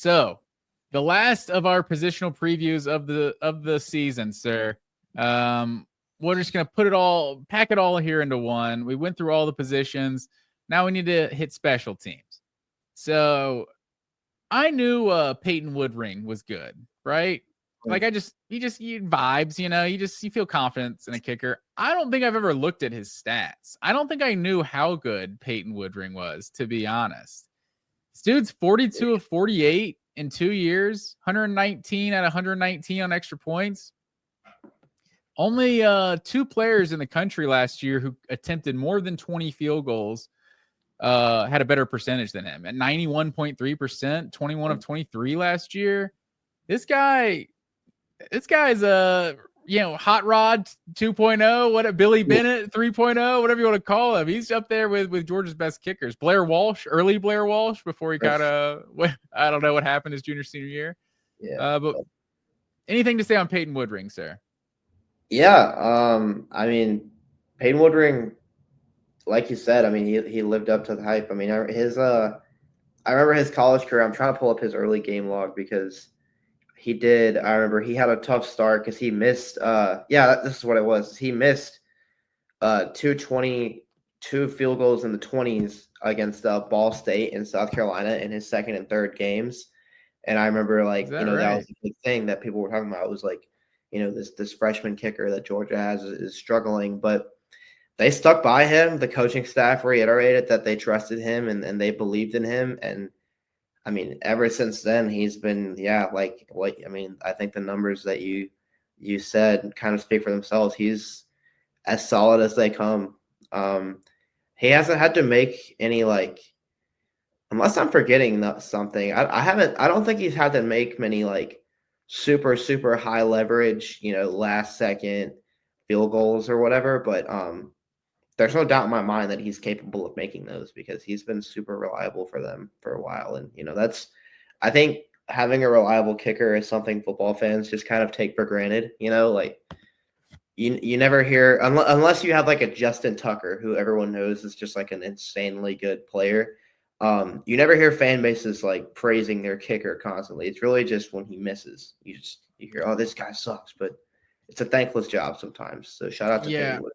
So, the last of our positional previews of the season, sir. We're just gonna pack it all here into one. We went through all the positions. Now we need to hit special teams. So I knew Peyton Woodring was good, right? Like you vibes, you feel confidence in a kicker. I don't think I've ever looked at his stats. I don't think I knew how good Peyton Woodring was, to be honest. This dude's 42 of 48 in 2 years, 119 out of 119 on extra points. Only 2 players in the country last year who attempted more than 20 field goals had a better percentage than him at 91.3%, 21 of 23 last year. This guy's hot rod 2.0, what a Billy Bennett 3.0, whatever you want to call him. He's up there with Georgia's best kickers. Early Blair Walsh before he kind of, I don't know what happened his junior senior year. Yeah. But anything to say on Peyton Woodring, sir? Yeah. I mean, Peyton Woodring, like you said, I mean, he lived up to the hype. I mean, I remember his college career. I'm trying to pull up his early game log because I remember he had a tough start because he missed, this is what it was. He missed 2 field goals in the 20s against Ball State in South Carolina in his second and third games. And I remember, that was a big thing that people were talking about. It was like, this freshman kicker that Georgia has is struggling, but they stuck by him. The coaching staff reiterated that they trusted him and they believed in him. And I mean, ever since then, he's been, I mean, I think the numbers that you said kind of speak for themselves. He's as solid as they come. He hasn't had to make any, unless I'm forgetting something, I don't think he's had to make many super, super high leverage, last second field goals or whatever. But there's no doubt in my mind that he's capable of making those because he's been super reliable for them for a while. And, I think having a reliable kicker is something football fans just kind of take for granted, you never hear, unless you have a Justin Tucker, who everyone knows is just an insanely good player. You never hear fan bases praising their kicker constantly. It's really just when he misses, you hear, oh, this guy sucks, but it's a thankless job sometimes. So shout out to Peyton Wood.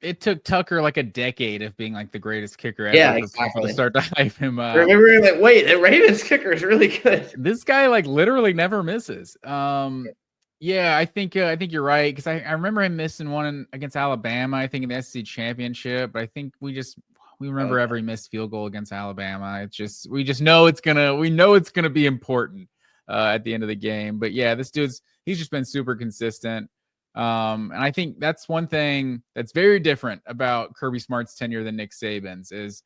It took Tucker a decade of being the greatest kicker ever for people to start to hype him up. Remember, wait, the Ravens kicker is really good. This guy literally never misses. Yeah, I think you're right because I remember him missing one against Alabama. I think in the SEC championship, but I think we remember every missed field goal against Alabama. It's just we know it's gonna be important at the end of the game. But yeah, he's just been super consistent. And I think that's one thing that's very different about Kirby Smart's tenure than Nick Saban's is,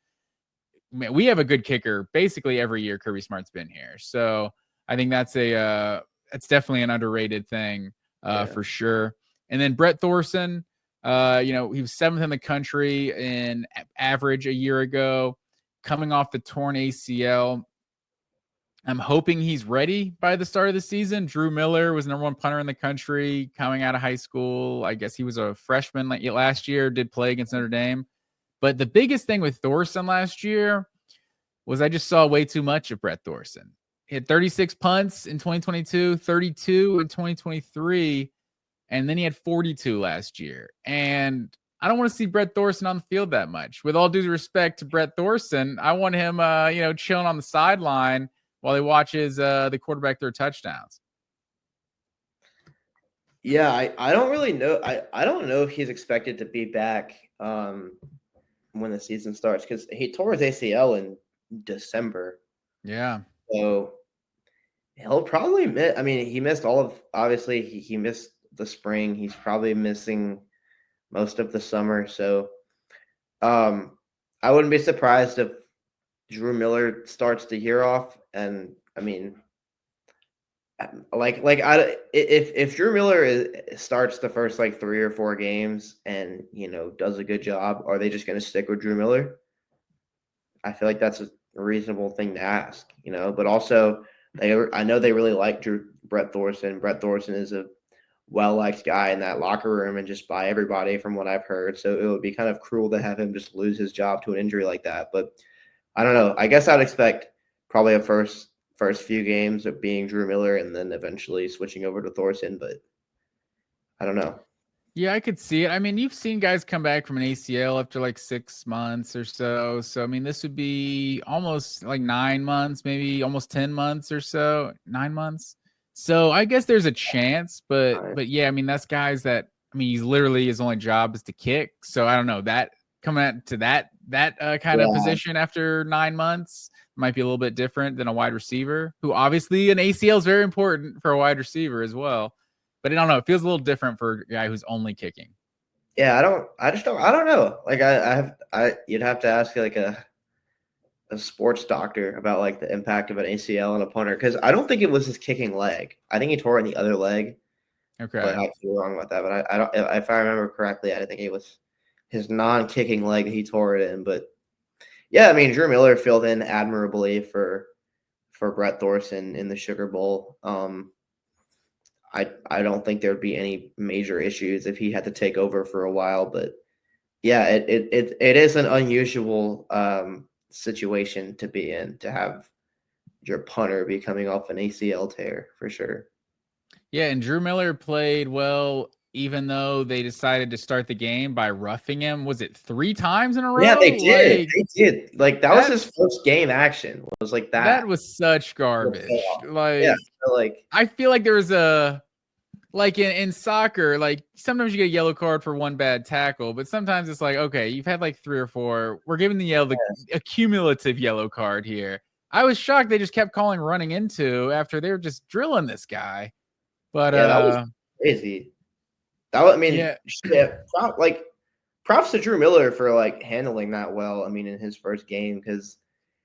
man, we have a good kicker basically every year Kirby Smart's been here. So I think that's definitely an underrated thing for sure. And then Brett Thorson, he was 7th in the country in average a year ago, coming off the torn ACL. I'm hoping he's ready by the start of the season. Drew Miller was number 1 punter in the country coming out of high school. I guess he was a freshman last year, did play against Notre Dame. But the biggest thing with Thorson last year was I just saw way too much of Brett Thorson. He had 36 punts in 2022, 32 in 2023, and then he had 42 last year. And I don't want to see Brett Thorson on the field that much. With all due respect to Brett Thorson, I want him, chilling on the sideline while he watches the quarterback throw touchdowns. Yeah, I don't really know. I don't know if he's expected to be back when the season starts because he tore his ACL in December. Yeah. So he'll probably miss. I mean, he missed obviously he missed the spring. He's probably missing most of the summer. So I wouldn't be surprised if Drew Miller starts the year off. And I mean, if Drew Miller starts the first 3 or 4 games and does a good job, are they just going to stick with Drew Miller? I feel like that's a reasonable thing to ask, But also, I know they really like Brett Thorson. Brett Thorson is a well-liked guy in that locker room and just by everybody from what I've heard. So it would be kind of cruel to have him just lose his job to an injury like that. But I don't know. I guess I'd expect probably a first first few games of being Drew Miller and then eventually switching over to Thorson, but I don't know. Yeah, I could see it. I mean, you've seen guys come back from an ACL after like 6 months or so. So, I mean, this would be almost like 9 months, maybe almost 10 months or so, 9 months. So, I guess there's a chance, but yeah, I mean, that's guys that, I mean, he's literally his only job is to kick. So, I don't know that coming out to that kind of position after 9 months might be a little bit different than a wide receiver, who obviously an ACL is very important for a wide receiver as well. But I don't know. It feels a little different for a guy who's only kicking. Yeah, I don't know. Like you'd have to ask like a sports doctor about like the impact of an ACL on a punter, because I don't think it was his kicking leg. I think he tore it in the other leg. Okay. But I could be wrong about that. But I don't, if I remember correctly, I think it was his non-kicking leg that he tore it in. But yeah, I mean, Drew Miller filled in admirably for Brett Thorson in the Sugar Bowl. I don't think there'd be any major issues if he had to take over for a while, but yeah, it is an unusual situation to be in, to have your punter be coming off an ACL tear for sure. Yeah, and Drew Miller played well, even though they decided to start the game by roughing him. Was it 3 times in a row? Yeah, they did. Like, They did. Like that was his first game action. Was like that. That was such garbage. Like, yeah, so like I feel like there was a like in soccer, like sometimes you get a yellow card for one bad tackle, but sometimes it's like, okay, you've had like 3 or 4. We're giving the a cumulative yellow card here. I was shocked they just kept calling running into after they were just drilling this guy. But yeah, that was crazy. That was, I mean, yeah. like props to Drew Miller for like handling that well. I mean, in his first game, because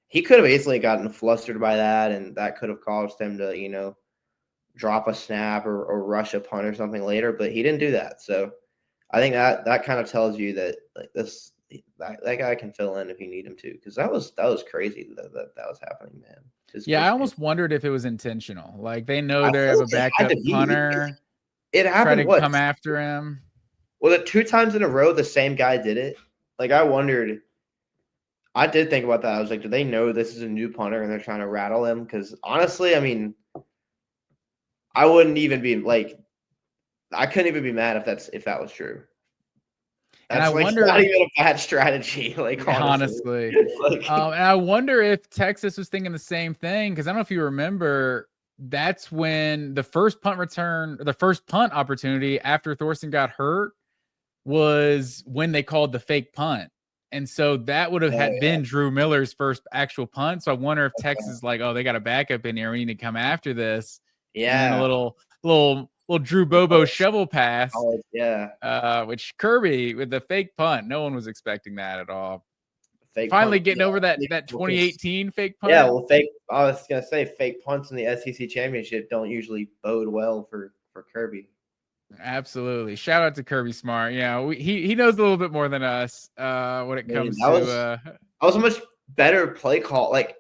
he could have easily gotten flustered by that, and that could have caused him to, drop a snap or rush a punt or something later. But he didn't do that. So I think that kind of tells you that like that guy can fill in if you need him to, because that was crazy that was happening, man. Yeah, I almost wondered if it was intentional. Like they know I they have a backup punter. It happened. Try to come after him. Was it 2 times in a row the same guy did it? Like I wondered. I did think about that. I was like, do they know this is a new punter and they're trying to rattle him? Because honestly, I mean, I wouldn't even be like, I couldn't even be mad if that was true. That's and I like wonder, not even a bad strategy. Like honestly, like, and I wonder if Texas was thinking the same thing, because I don't know if you remember, that's when the first punt return, the first punt opportunity after Thorson got hurt was when they called the fake punt. And so that would have been Drew Miller's first actual punt. So I wonder if Texas is like, oh, they got a backup in here. We need to come after this. Yeah. And then a little Drew Bobo shovel pass. Yeah. Which Kirby with the fake punt, no one was expecting that at all. Fake Finally punt, getting over that 2018 fake punt. Yeah, well, I was gonna say fake punts in the SEC championship don't usually bode well for Kirby. Absolutely. Shout out to Kirby Smart. Yeah, he knows a little bit more than us when it comes to that was a much better play call. Like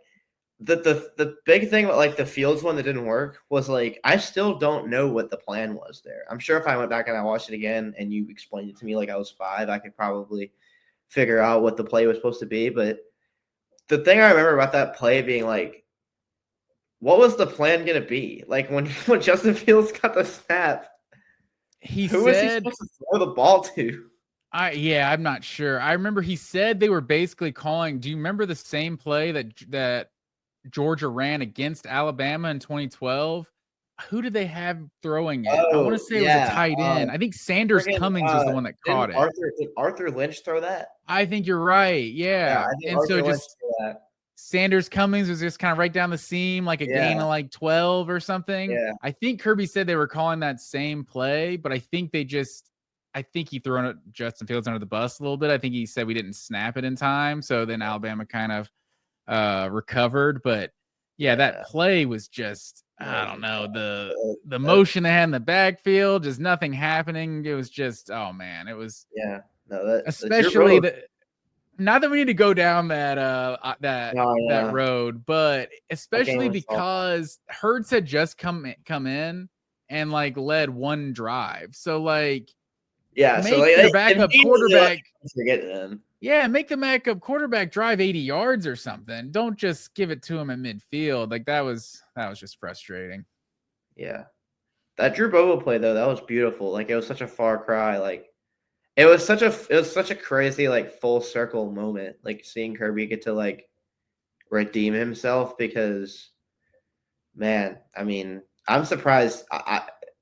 the big thing about like the Fields one that didn't work was like I still don't know what the plan was there. I'm sure if I went back and I watched it again and you explained it to me like I was 5, I could probably figure out what the play was supposed to be. But the thing I remember about that play being like, what was the plan gonna be? Like when Justin Fields got the snap, who was he supposed to throw the ball to? I'm not sure. I remember he said they were basically calling. Do you remember the same play that Georgia ran against Alabama in 2012? Who did they have throwing it? I want to say it was a tight end. I think Sanders Cummings was the one that caught it. Did Arthur Lynch throw that? I think you're right. Yeah. And Arthur so just Sanders Cummings was just kind of right down the seam, like a gain of like 12 or something. Yeah. I think Kirby said they were calling that same play, but I think he threw Justin Fields under the bus a little bit. I think he said we didn't snap it in time. So then Alabama kind of recovered. But yeah, that play was just, I don't know, the motion they had in the backfield, just nothing happening. It was just, oh man, it was especially not that we need to go down that road, but especially because Hurts had just come in and like led one drive. So like Yeah, Make so like your backup quarterback. Forget them. Yeah, make the backup quarterback drive 80 yards or something. Don't just give it to him at midfield. Like that was just frustrating. Yeah, that Drew Bobo play though, that was beautiful. Like it was such a far cry. Like it was such a crazy like full circle moment. Like seeing Kirby get to like redeem himself because, man, I mean, I'm surprised.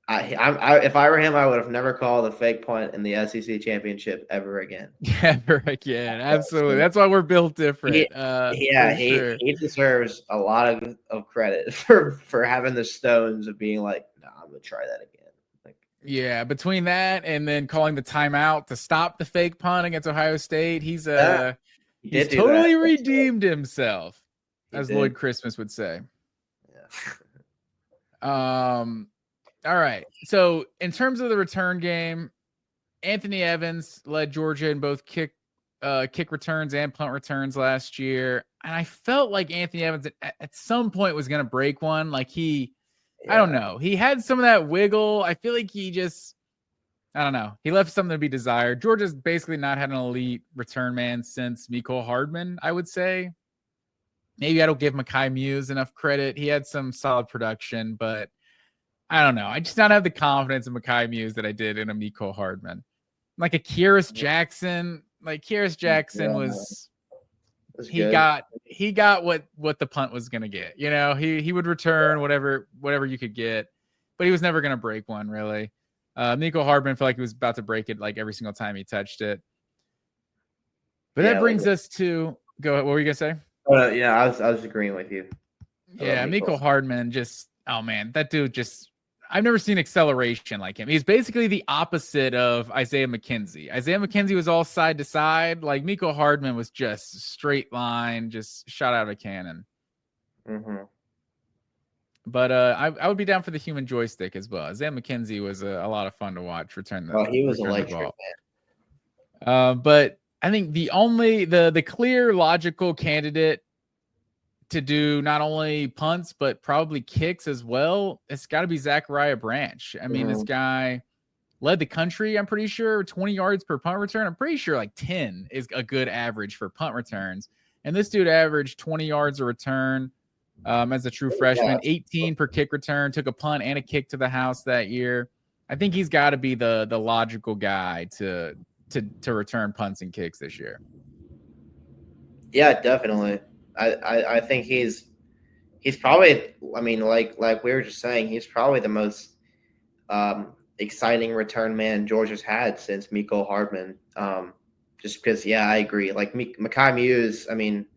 If I were him, I would have never called a fake punt in the SEC championship ever again. Ever again. Absolutely. That's why we're built different. He deserves a lot of credit for having the stones of being like, no, I'm gonna try that again. Like, yeah, between that and then calling the timeout to stop the fake punt against Ohio State, he's totally redeemed himself, as Lloyd Christmas would say. Yeah. All right. So in terms of the return game, Anthony Evans led Georgia in both kick returns and punt returns last year. And I felt like Anthony Evans at some point was going to break one. Like I don't know. He had some of that wiggle. I feel like I don't know. He left something to be desired. Georgia's basically not had an elite return man since Mecole Hardman, I would say. Maybe I don't give Mekhi Muse enough credit. He had some solid production, but I don't know. I just don't have the confidence in Mekhi Muse that I did in a Mecole Hardman. Like a Kyrus Jackson. Like Kyrus Jackson was he got what the punt was gonna get. You know, he would return whatever you could get, but he was never gonna break one really. Mecole Hardman felt like he was about to break it like every single time he touched it. But that brings us to go ahead. What were you gonna say? Yeah, I was agreeing with you. Yeah, Mecole Hardman just that dude just I've never seen acceleration like him. He's basically the opposite of Isaiah McKenzie. Isaiah McKenzie was all side to side. Like Mecole Hardman was just straight line, just shot out of a cannon. Mm-hmm. But I would be down for the human joystick as well. Isaiah McKenzie was a lot of fun to watch. He was electric, man. But I think the clear logical candidate to do not only punts but probably kicks as well, it's got to be Zachariah Branch. I mean, this guy led the country, I'm pretty sure, 20 yards per punt return. I'm pretty sure like 10 is a good average for punt returns. And this dude averaged 20 yards a return as a true freshman, 18 per kick return, took a punt and a kick to the house that year. I think he's got to be the logical guy to return punts and kicks this year. Yeah, definitely. I think he's probably, I mean, like we were just saying, he's probably the most exciting return man Georgia's had since Mecole Hardman. Just because, yeah, I agree. Like Mekhi Muse, I mean,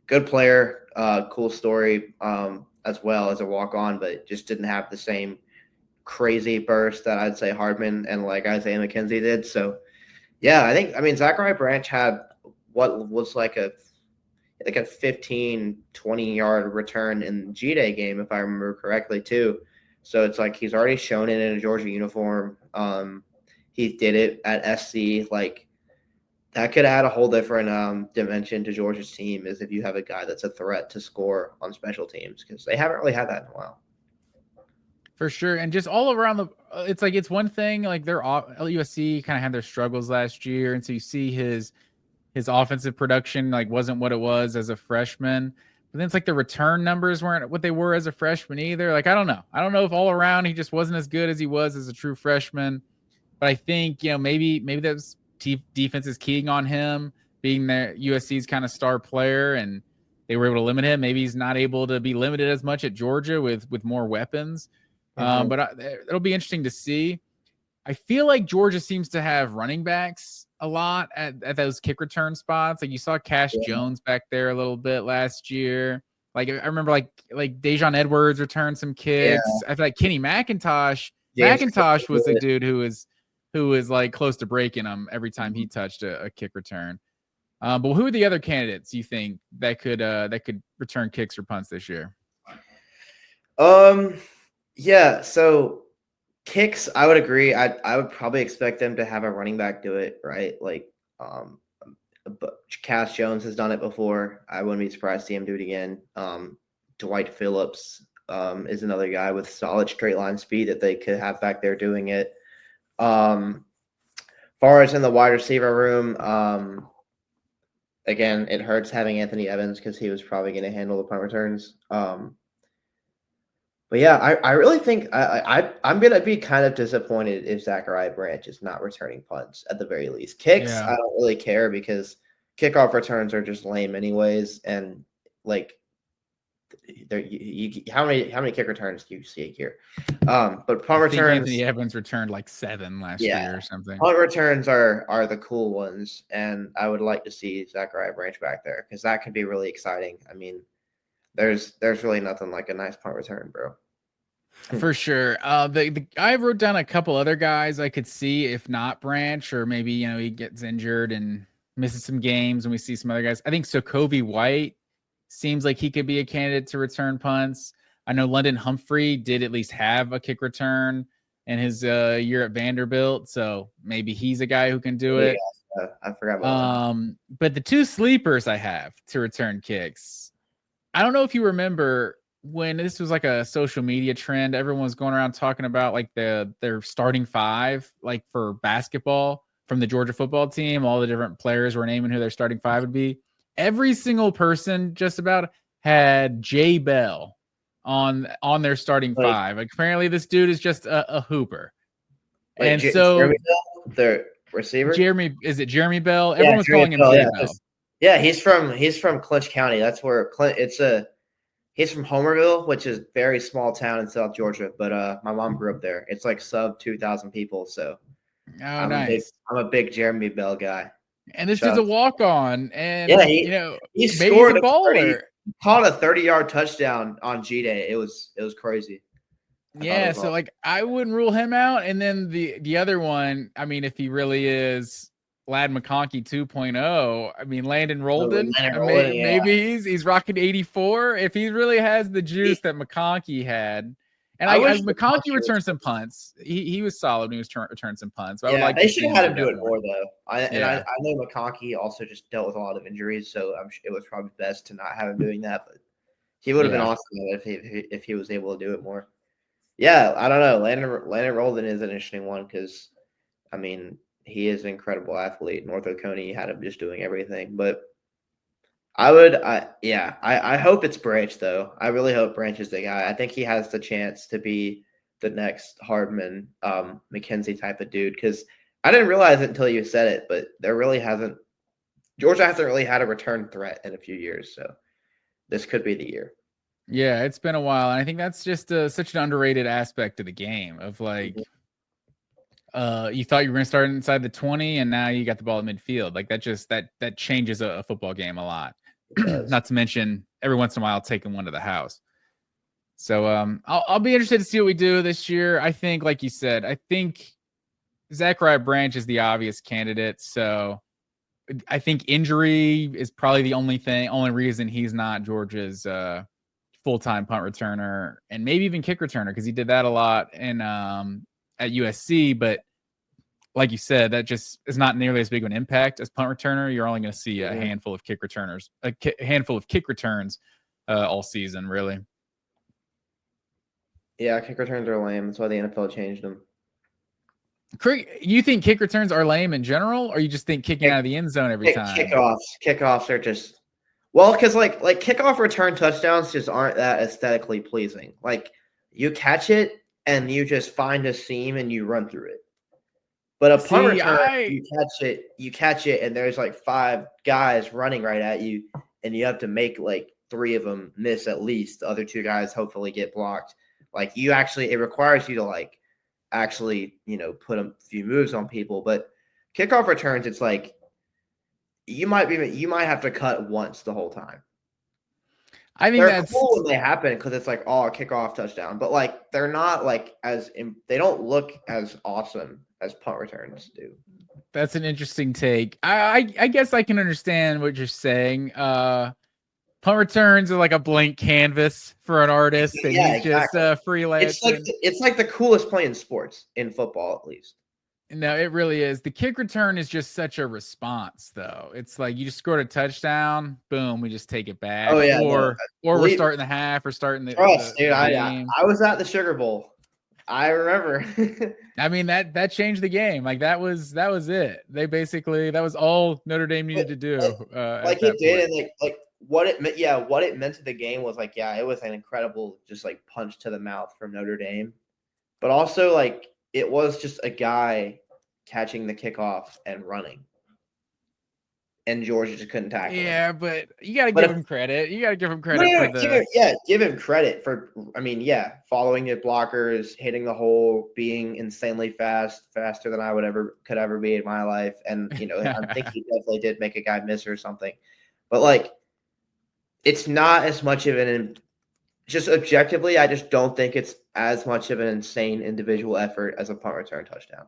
good player, cool story as well as a walk-on, but just didn't have the same crazy burst that I'd say Hardman and like Isaiah McKenzie did. So, yeah, I mean, Zachariah Branch had what was like a 15, 20-yard return in the G-Day game, if I remember correctly, too. So it's like he's already shown it in a Georgia uniform. He did it at SC. Like, that could add a whole different dimension to Georgia's team is if you have a guy that's a threat to score on special teams, because they haven't really had that in a while. For sure. And just all around it's one thing, like USC kind of had their struggles last year. And so you see his offensive production like wasn't what it was as a freshman. But then it's like the return numbers weren't what they were as a freshman either. Like, I don't know. I don't know if all around he just wasn't as good as he was as a true freshman. But I think, maybe that's defense is keying on him being their USC's kind of star player, and they were able to limit him. Maybe he's not able to be limited as much at Georgia with more weapons. But it'll be interesting to see. I feel like Georgia seems to have running backs a lot at those kick return spots. Like you saw Cash Jones back there a little bit last year. Like I remember like Dejon Edwards returned some kicks. I feel like Kenny McIntosh was the dude who was like close to breaking them every time he touched a kick return. But who are the other candidates you think that could return kicks or punts this year? Yeah, so kicks, I would agree. I would probably expect them to have a running back do it, right? Like, but Cass Jones has done it before. I wouldn't be surprised to see him do it again. Dwight Phillips is another guy with solid straight line speed that they could have back there doing it. far as in the wide receiver room, again, it hurts having Anthony Evans because he was probably going to handle the punt returns. But yeah, I really think I'm going to be kind of disappointed if Zachariah Branch is not returning punts at the very least. Kicks, I don't really care because kickoff returns are just lame anyways, and like how many kick returns do you see a year? But punt returns, Anthony Evans returned like 7 last year or something. Punt returns are the cool ones, and I would like to see Zachariah Branch back there because that could be really exciting. I mean, there's really nothing like a nice punt return, bro. For sure. I wrote down a couple other guys I could see if not Branch, or maybe he gets injured and misses some games, and we see some other guys. I think Sokovie White seems like he could be a candidate to return punts. I know London Humphrey did at least have a kick return in his year at Vanderbilt, so maybe he's a guy who can do it. I forgot about that. But the 2 sleepers I have to return kicks, I don't know if you remember when this was like a social media trend, everyone was going around talking about like their starting 5, like for basketball from the Georgia football team. All the different players were naming who their starting 5 would be. Every single person just about had Jay Bell on their starting 5. Like apparently this dude is just a hooper. Wait, and so Jeremy Bell, the receiver, is it Jeremy Bell? Everyone's calling him Jay Bell. Yeah, he's from Clinch County. That's where he's from Homerville, which is a very small town in South Georgia, but my mom grew up there. It's like sub 2,000 people, so nice. I'm a big Jeremy Bell guy. And this is a walk-on, and he scored a baller. He caught a 30-yard touchdown on G-Day. It was crazy. Yeah, so like I wouldn't rule him out. And then the other one, I mean, if he really is Lad McConkey 2.0, I mean Landon Rolden, maybe he's rocking 84. If he really has the juice that McConkey had, and McConkey returned some punts. He was solid when he was returned some punts. I would like they should have had him do it more though. I know McConkey also just dealt with a lot of injuries, so it was probably best to not have him doing that. But he would have been awesome if he was able to do it more. Yeah, I don't know. Landon Rolden is an interesting one because, I mean, he is an incredible athlete. North Oconee had him just doing everything. But I hope it's Branch, though. I really hope Branch is the guy. I think he has the chance to be the next Hardman, McKenzie type of dude because I didn't realize it until you said it, but Georgia hasn't really had a return threat in a few years. So this could be the year. Yeah, it's been a while. And I think that's just such an underrated aspect of the game of like, you thought you were going to start inside the 20 and now you got the ball at midfield. Like that changes a football game a lot. Not to mention every once in a while taking one to the house. So I'll be interested to see what we do this year. I think, like you said, I think Zachariah Branch is the obvious candidate. So I think injury is probably the only reason he's not Georgia's full-time punt returner and maybe even kick returner because he did that a lot in at USC. But like you said, that just is not nearly as big of an impact as punt returner. You're only going to see a handful of kick returners, a handful of kick returns all season, really. Yeah, kick returns are lame. That's why the NFL changed them. You think kick returns are lame in general, or you just think kicking out of the end zone every time? Kickoffs are just because like kickoff return touchdowns just aren't that aesthetically pleasing. Like you catch it and you just find a seam and you run through it. But a punt return, you catch it, and there's like 5 guys running right at you, and you have to make like 3 of them miss at least. The other 2 guys hopefully get blocked. Like it requires you to like actually put a few moves on people. But kickoff returns, it's like you might have to cut once the whole time. I think they're cool when they happen because it's like, a kickoff touchdown, but like they're not like they don't look as awesome as punt returns do. That's an interesting take. I guess I can understand what you're saying. Punt returns are like a blank canvas for an artist, and he's just freelance. It's like the coolest play in sports, in football at least. No, it really is. The kick return is just such a response, though. It's like you just scored a touchdown, boom, we just take it back. Or we're starting the half or starting the dude. I was at the Sugar Bowl. I remember. I mean, that changed the game. Like that was it. They basically, that was all Notre Dame needed to do at Like it that did, point. and like what it meant. Yeah, what it meant to the game was like, yeah, it was an incredible just like punch to the mouth from Notre Dame, but also like it was just a guy catching the kickoff and running, and Georgia just couldn't tackle him. Yeah, but you got to But give him credit. You got to give him credit for the. give him credit for. I mean, yeah, following the blockers, hitting the hole, being insanely fast, faster than I could ever be in my life, and I think he definitely did make a guy miss or something, but like, it's not as much of an. Just objectively, I just don't think it's as much of an insane individual effort as a punt return touchdown.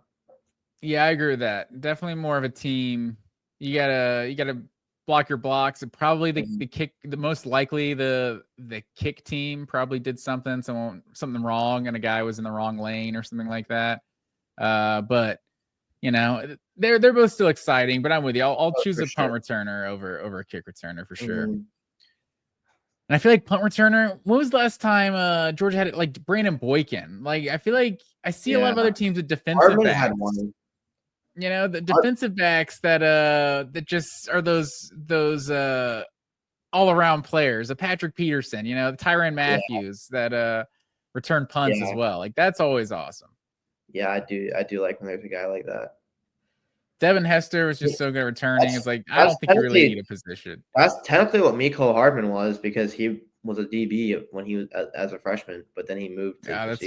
Yeah, I agree with that. Definitely more of a team. You gotta block your blocks. And probably the kick, the most likely the kick team probably did something wrong, and a guy was in the wrong lane or something like that. But they're both still exciting. But I'm with you. I'll choose a punt returner over a kick returner for sure. Mm-hmm. And I feel like punt returner. When was the last time Georgia had it? Like Brandon Boykin. Like I feel like I see a lot of other teams with defensive backs. Had one. The defensive backs that just are those all around players. A Patrick Peterson, Tyrann Matthews that return punts as well. Like that's always awesome. Yeah, I do like when there's a guy like that. Devin Hester was just so good at returning. It's like I don't think you really need a position. That's technically what Mecole Hardman was, because he was a DB when he was as a freshman, but then he moved to